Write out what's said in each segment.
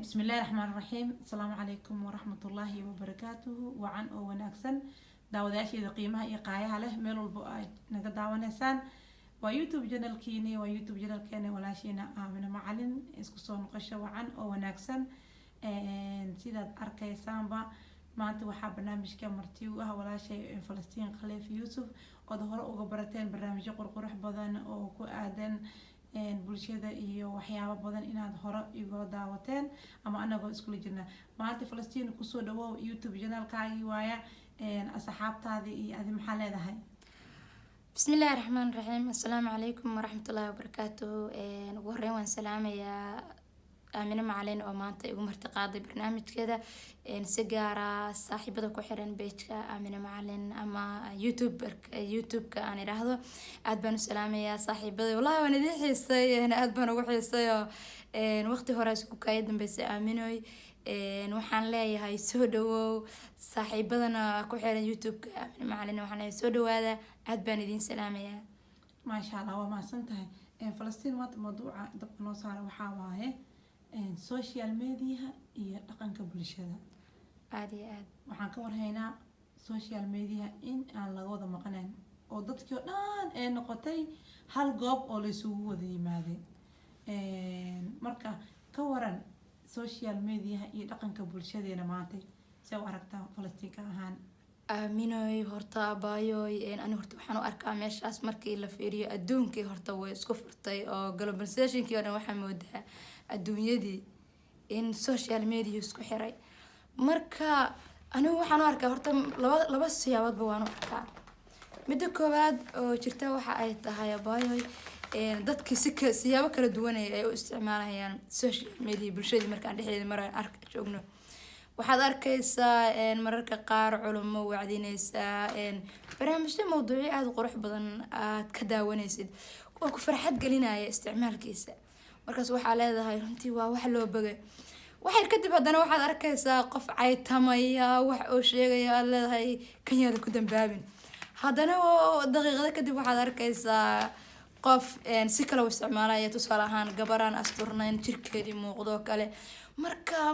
بسم الله الرحمن الرحيم. السلام عليكم ورحمة الله وبركاته. وعن أو وناكسن داوداشي ذا قيمة إيقايا له ميلو البؤاج نقد داونسان ويوتيوب جنال كيني ويوتيوب جنال كيني ولا شينا آمنة معلن إسكسون نقشة وعن أو وناكسن سيداد أركي سامبا ما أنت وحاب برنامج كمرتيوها ولا شيء فلسطين خليف يوسف وظهر وقبرتين برنامج قرقرح بدن أو كؤادن bulshada iyo waxyaabo badan inaad hore iga daawateen ama anagoo isku jirna maanta Falastiin ku soo dhawow YouTube channel-kaagi waaya asxaabtaadii iyo adi maxaa leedahay bismillaahir rahmaanir rahiim assalaamu calaykum waraxmatullaahi wabarakaatuh ugu horreyn waan salaamayaa Aamina Macalin oo maanta igu martiqaaday barnaamijkeeda si gaar ah saaxiibada ku xiran page-ka Aamina Macalin ama YouTube-ka aan iraahdo aad baan u salaamayaa saaxiibada wallahi waan idin xiisay aad baan ugu xiisay oo waqti hore isku kaay dambeysay Aaminoy waxaan leeyahay soo dhawow saaxiibadana ku xiran YouTube-ka Aamina Macalin waxaan leeyahay soo dhawaada aad baan idin salaamayaa ma sha Allah waa mahadsantahay Falastiin maanta mawduuca dabka noo saaray waxa waaye social media iyo dhaqanka bulshada aad iyo aad waxaan ka warhaynaa social media in aan laga wada maqanayn oo dadkii oo dhan ay noqotay hal goob oo la isugu wada yimaaday marka ka waran social media iyo dhaqanka bulshadeena maanta si u aragtaa Falastiin ahaan Aaminoy horta baayoy ani horta waxaan u arkaa meeshaas markii la fiiriyo adduunkii horta way isku furtay oo globalization-kii oo dhan waxaa moodaa adduunyadii in social media isku xiray marka anigu waxaan u arkaa horta laba siyaaboodba waan u arkaa midda koowaad oo jirta waxa ay tahay baayoy dadkii siyaabo kala duwan ay u isticmaalayaan social media bulshadii markaan dhexdeeda maraan joogno waxaad arkaysaa mararka qaar culimo wacdinaysaa barnaamijyo mawduucyo aad u qurux badan aad ka daawanaysid oo ku farxad gelinaya isticmaalkiisa markaas waxaa leedahay runtii waa wax loo bagay waxay kadib haddana waxaad arkaysaa qof caytamaya wax oo sheegaya aad leedahay kan yaada ku dambaabin haddana daqiiqada kadib waxaad arkaysaa qof si kale u isticmaalaya tusaale ahaan gabaraan asturnayn jirkeedii muuqdo kale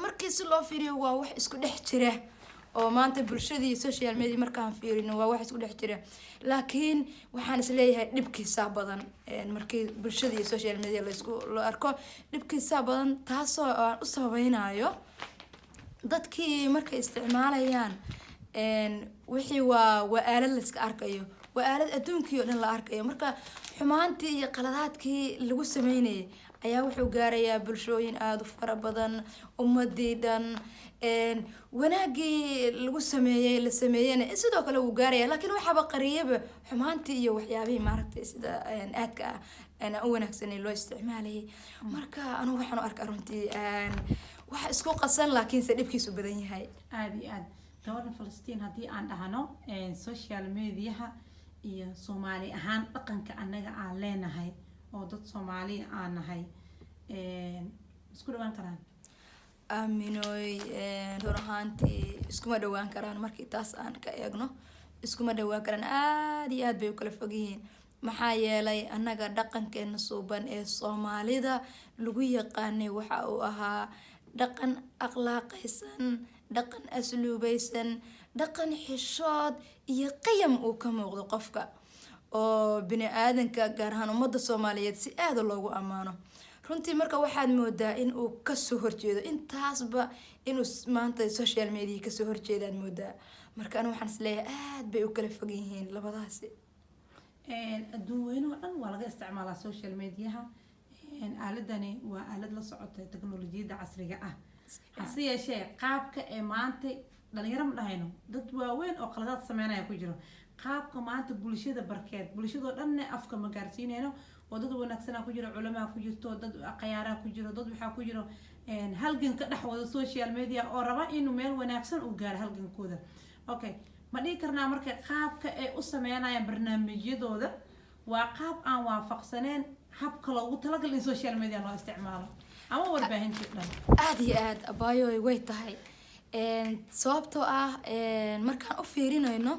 markii si loo fiiriyo waa wax isku dhex jira oo maanta bulshadii social media markaan fiirino waa wax isku dhex jira laakiin waxaan is leeyahay dhibkiisa badan markii bulshadii social media la arko dhibkiisa badan taasoo aan u sabaynayo dadkii markay isticmaalayaan wixii waa aalad la iska arkayo waa aalad adduunkii oo dhan la arkayo marka xumaantii iyo qaladaadkii lagu sameynayay ayaa wuxuu gaarayaa bulshooyin aad u fara badan ummadii dhan wanaagii lagu sameeyay la sameeyana sidoo kale uu gaaraya laakiin waxaaba qariyaba xumaantii iyo waxyaabihii maaragtay sida aadka ah ana u wanaagsanay loo isticmaalayay marka anigu waxaan u arkaa runtii waxa isku qasan laakiin se dhibkiisu badan yahay aad iyo aad gabadha Falastiin haddii aan dhahno social media iyo Soomaali ahaan dhaqanka anaga aan leenahay oo dad Soomaali aan nahay isku dhawaan karaan Aaminoy ruuxaantii iskuma dhawaan karaan markii taas aan ka eegno iskuma dhawaan karaan aad iyo aad bay u kala fog yihiin maxaa yeelay annaga dhaqankeena suuban ee Soomaalida lagu yaqaanay waxa uu ahaa dhaqan akhlaaqaysan dhaqan asluubaysan dhaqan xishood iyo qiyam uu ka muuqdo qofka oo bini aadanka gaar ahaan ummadda Soomaaliyeed si aad loogu amaano runtii marka waxaad moodaa in uu ka soo horjeedo intaasba inuu maanta social media ka soo horjeedaan moodaa marka anigu waxaan isleeyahay aad bay u kala fog yihiin labadaasi adduun weynaha dhan waa laga isticmaalaa social media aaladani waa aalad la socota teknolojiyadda casriga ah hase yeeshee qaabka ee maanta dhalinyaro ma dhahayno dad waaweyn oo qaladaad sameynaya ku jiro qaabka maanta bulshada barkeed bulshadoo dhanna afka ma gaarsiinayno oo dad wanaagsan ku jiro culamaa ku jirto dad qayaara ku jiro dad waxa ku jiro halgan ka dhex wada social media oo raba inuu meel wanaagsan u gaaro halgankooda okay ma dhigi karnaa marka qaabka ay u sameynayaan barnaamijyadooda waa qaab aan waafaqsaneen habka loogu talagalay in social media loo isticmaalo ama warbaahinta dhan aad iyo aad abaayoy way tahay sababtoo ah markaan u fiirinayno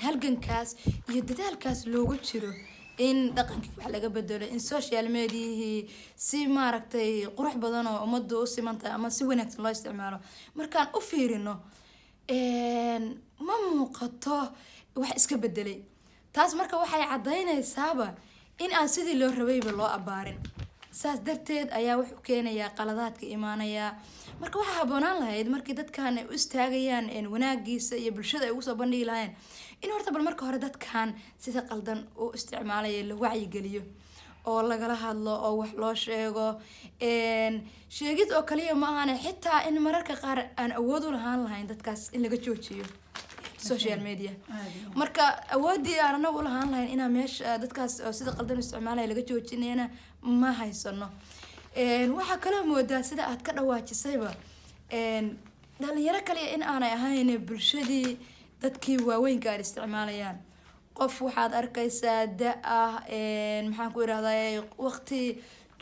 halgankaas iyo dadaalkaas loogu jiro in dhaqankii wax laga bedelo in social mediahii si maaragtay qurux badan oo ummadda u simantahay ama si wanaagsan loo isticmaalo markaan u fiirino ma muuqato wax iska bedelay. taas marka waxay caddaynaysaaba in aan sidii loo rabayba loo abaarin. saas darteed ayaa wuxuu keenayaa qaladaadka imaanaya. marka waxaa habboonaan lahayd markii dadkan ay u istaagayaan wanaagiisa iyo bulshada ay ugu soo bandhigi lahayn in horta bal marka hore dadkan sida qaldan u isticmaalaya la wacyigeliyo oo lagala hadlo oo wax loo sheego. sheegid oo kaliya ma ahane xitaa in mararka qaar aan awood u lahaan lahayn dadkaas in laga joojiyo social media. marka awoodii aan anagu u lahaan lahayn inaa meesha dadkaas oo sida qaldan u isticmaalaya laga joojinayna ma haysano. waxaa kaloo moodaa sida aad ka dhawaajisayba dhalinyaro kaliya in aanay ahayn bulshadii dadkii waaweynka ay isticmaalayaan. qof waxaad arkaysaa da-ah maxaan ku irahdaa waqti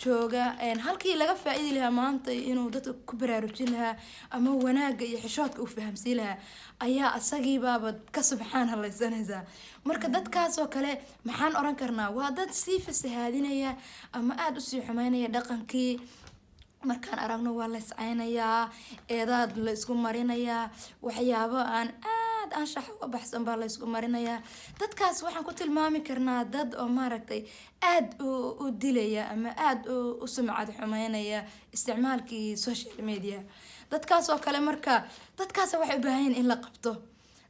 jooga halkii laga faa-iidi lahaa maanta inuu dadka ku baraarujin lahaa ama wanaaga iyo xishoodka u fahamsiin lahaa ayaa asagiibaaba ka subxaan halaysanaysaa. marka dadkaas oo kale maxaan oran karnaa waa dad sii fasahaadinaya ama aada usii xumeynaya dhaqankii. markaan aragno waa la iscaynayaa, eedaad la isku marinayaa, waxyaabo aan aad anshax uga baxsan baa la isku marinayaa. dadkaas waxaan ku tilmaami karnaa dad oo maaragtay aad u dilaya ama aad u sumcad xumeynaya isticmaalkii social media. dadkaas oo kale marka dadkaas waxay u baahan yihiin in la qabto.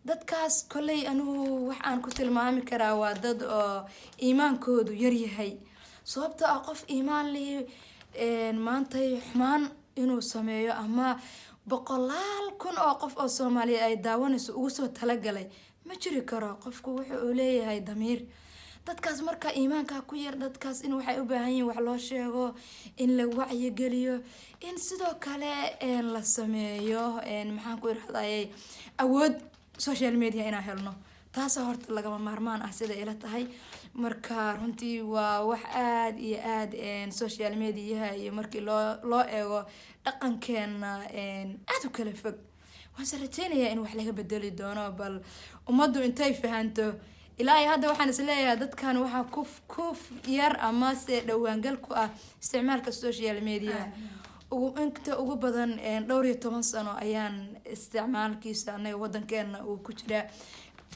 dadkaas kolley anugu waxaan ku tilmaami karaa waa dad oo iimaankoodu yaryahay. sababta ah qof iimaan leh maantay xumaan inuu sameeyo ama 100,000 oo qof oo Soomaaliya ay daawanayso ugu soo talagalay ma jiri karo. qofku wuxuu leeyahay damiir. dadkaas marka iimaanka ku yar dadkaas in waxay u baahan yihiin wax loo sheego, in la wacyi geliyo, in sidoo kale la sameeyo maxaan ku irahdaa awood social media inaan helno. taas horta lagama maarmaan ah sida ila tahay. marka runtii waa wax aad iyo aad social media iyo markii loo eego dhaqankeena aad u kala fog. waxaan rajeynayaa in wax laga bedeli doono bal ummaddu intay fahanto. ilaa hadda waxaan is leeyahay dadkan waxaa kuf yar ama se dhawaangal ku ah isticmaalka social media. inta ugu badan 12 sano ayaan isticmaalkiisa anaga wadankeena uu ku jiraa.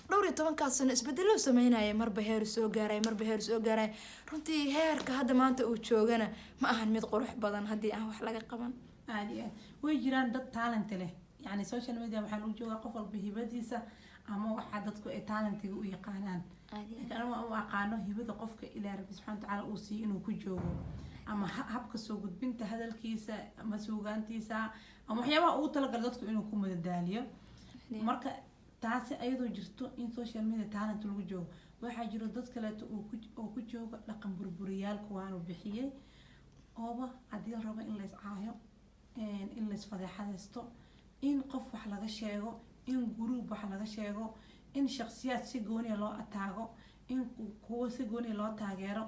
12 sano isbedelo sameynaya marba heer soo gaaray. runtii heerka hadda maanta uu joogana ma ahan mid qurux badan haddii aan wax laga qaban. aadi way jiraan dad talent leh yani social media waxaa lagu joogaa qof walba hibadiisa ama waxa dadku ay talentiga u yaqaanaan. anama u aqaano hibada qofka Ilaahay Rabbi Subhanahu wa ta'ala uu si inuu ku joogo ama habka soo gudbinta hadalkiisa ama suugaantiisa ama waxyaabaha uu talagal dadku inuu ku madadaaliyo. marka taasi ayadoo jirto in social media talent lagu joogo waxaa jiro dad kale oo ku jooga dhaqan burburiyaal kuwaanu bixiyay ooba hadii la rabo in la iscaayo in la isfadeexadaysto in qof wax laga sheego in group wax laga sheego in shakhsiyaad si gooni loo ataago in kuwa si gooni loo taageero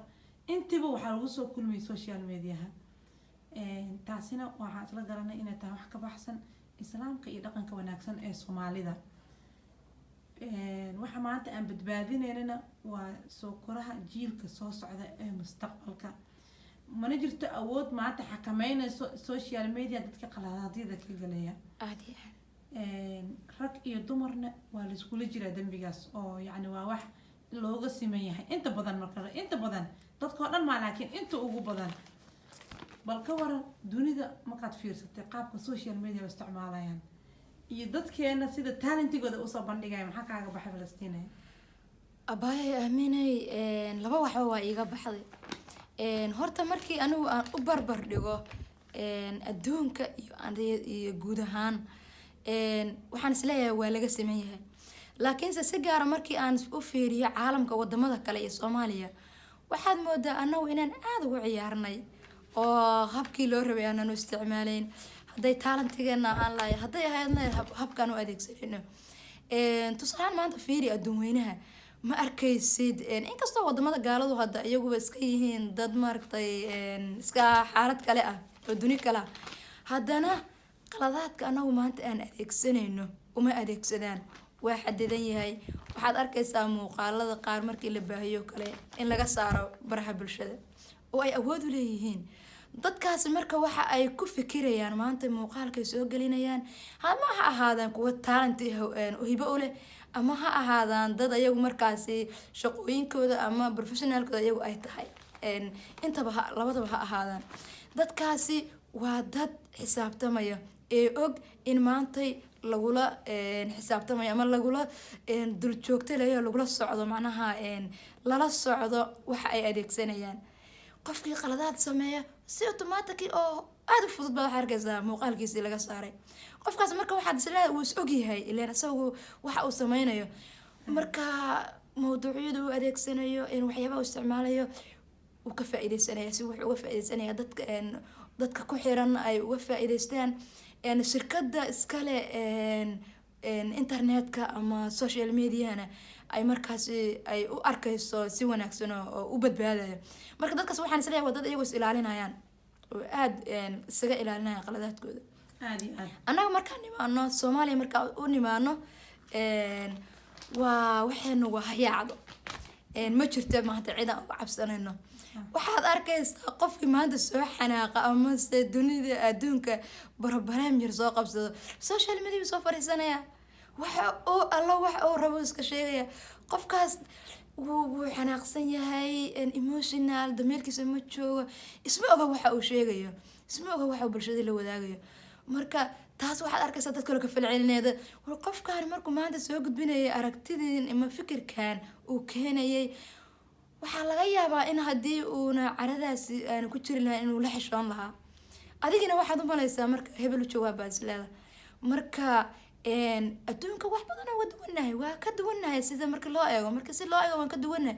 intiba waxa lagu soo kulmay social media. taasina waxaa isla garanay inay tahay wax ka baxsan islaamka iyo dhaqanka wanaagsan ee Soomaalida. waxa maanta aan badbaadinayna waa soo koraha jiilka soo socda ee mustaqbalka. mana jirto awood maanta xakameynayso social media dadka qaladaadida ka galaya. rag iyo dumarna waa la isku jiraa dambigaas oo yani waa wax looga siman yahay inta badan. marka inta badan dadka oo dhan ma laakiin inta ugu badan bal ka waran dunida markaad fiirsatay qaabka social media u isticmaalayaan iyo dadkeena sida talentigooda u soo bandhigay maxaa kaaga baxay Falastiin? abay aaminay laba waxba waa iiga baxday. horta markii anigu aan u barbar dhigo adduunka iyo guud ahaan waxaan isleeyahay waa laga sameyn yahay. laakiinse si gaara markii aan u fiiriyo caalamka wadamada kale iyo Soomaaliya waxaad moodaa anagu inaan aad ugu ciyaarnay oo habkii loo rabay aanan u isticmaaleyn. hadday talentigeena ahaan lahayd hadday ahaydna habkaan u adeegsanayno. tusaale maanta fiiri adduun weynaha ma arkaysid inkastoo wadamada gaaladu hadda iyaguba iska yihiin dad maaragtay iska xaalad kale ah oo duni kale ah haddana qaladaadka anagu maanta aan adeegsanayno uma adeegsadaan. waa xadidan yahay waxaad arkaysaa muuqaalada qaar markii la baahiyo kale in laga saaro baraha bulshada oo ay awood u leeyihiin dadkaasi. marka waxa ay ku fikirayaan maanta muuqaalkay soo gelinayaan ama ha ahaadaan kuwa talent hibo u leh ama ha ahaadaan dad ayagu markaasi shaqooyinkooda ama professionalkooda ayagu ay tahay, intaba labadaba ha ahaadaan. dadkaasi waa dad xisaabtamaya ee og in maantay lagula xisaabtamayo ama lagula dul joogtalayo lagula socdo, macnaha lala socdo waxa ay adeegsanayaan. qofkii qaladaad sameeya si automatic oo aad u fudud baa waxaa arkaysaa muuqaalkiisii laga saaray. qofkaas marka waxaad isleedahay wuu is ogyahay ileen isagu waxa uu sameynayo, marka mawduucyada uu adeegsanayo waxyaabaha uu isticmaalayo uu ka faa'iideysanaya si wuxuu uga faa'iideysanaya dadka ku xiran ay uga faa'iideystaan. shirkada iskale internetka ama social mediana ay markaasi ay u arkayso si wanaagsan oo u badbaadayo. marka dadkaas waxaan isleeyahay waa dad iyagu is ilaalinayaan oo aad isaga ilaalinaya qaladaadkooda. annaga markaan nimaano Soomaaliya markaan u nimaano waa waxaynu waa hayaacdo, ma jirto maanta cid aan uga cabsanayno. waxaad arkaysaa qofkii maanta soo xanaaqa ama se dunida adduunka barabareem yar soo qabsado social media soo fariisanaya, waxa uu rabo iska sheegaya. qofkaas wuu xanaaqsan yahay, emotional dameerkiisa ma joogo, isma oga waxa uu sheegayo, isma oga waxa uu bulshada la wadaagayo. marka taas waxaad arkaysaa dad kale ka falcelinayda war qofkaan markuu maanta soo gudbinayay aragtidin ama fikirkan uu keenayay, waxaa laga yaabaa in haddii uuna caradaasi aan ku jiri lahayn inuu la xishoon lahaa. adigina waxaad u malaysaa marka hebel u jawaabaa isleeda. marka adduunka wax badan oo duwanahay waa ka duwanahay sida marka loo eego, marka si loo eego waan ka duwanahay,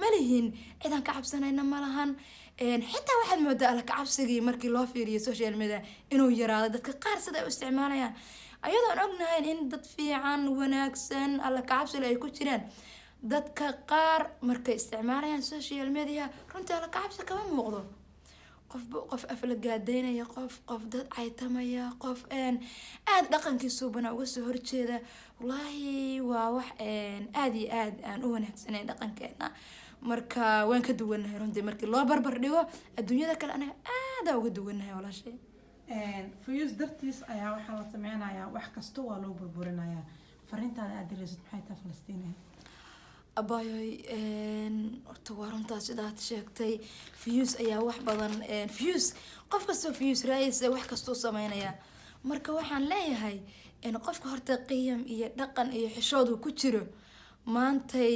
malihin ciidan ka cabsanayna malahan. xitaa waxaad moodaa alla ka cabsigii markii loo fiiriyo social media inuu yaraado. dadka qaar sida ay u isticmaalayaan ayadoon ognahay in dad fiican wanaagsan alla ka cabsi ay ku jiraan, dadka qaar markay isticmaalayaan social media runtii alla ka cabsi kama muuqdo. qof afla gaadaynaya, qof dad caytamaya, qof aad dhaqankiisu bana uga soo horjeeda. wallaahi waa wax aad iyo aad aan u wanaagsanay dhaqankeena. marka waan ka duwanahay runtii markii loo barbar dhigo adduunyada kale anaga aad uga duwanahay walaashay. fuyus dartiis ayaa waxaa la sameynayaa wax kasta waa loo burburinayaa. fariintaada aad diraysid maxay tahay Falastiina? abayoy horta waa runtaa sidaad sheegtay, fiyus ayaa wax badan fiyus qof kastoo fiyus raayaysa wax kastuu sameynaya. marka waxaan leeyahay qofka horta qiyam iyo dhaqan iyo xishood uu ku jiro maantay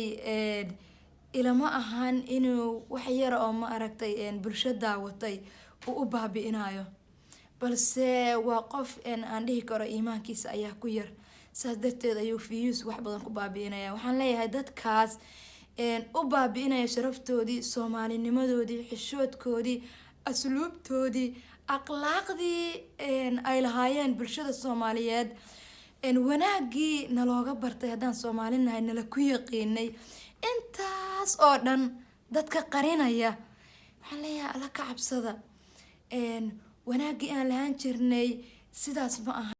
ilama ahaan inuu wax yar oo ma aragtay bulsho daawatay uu u baabi'inayo, balse waa qof aan dhihi karo iimaankiisa ayaa ku yar. saas darteed ayuu fiyus wax badan ku baabi'inaya. waxaan leeyahay dadkaas u baabi'inaya sharaftoodii, soomaalinimadoodii, xishoodkoodii, asluubtoodii, akhlaaqdii ay lahaayeen bulshada Soomaaliyeed, wanaagii nalooga bartay haddaan Soomaalinahay nala ku yaqiinay, intaas oo dhan dadka qarinaya. waxaan leeyahay alla ka cabsada, wanaagii aan lahaan jirnay sidaas ma aha.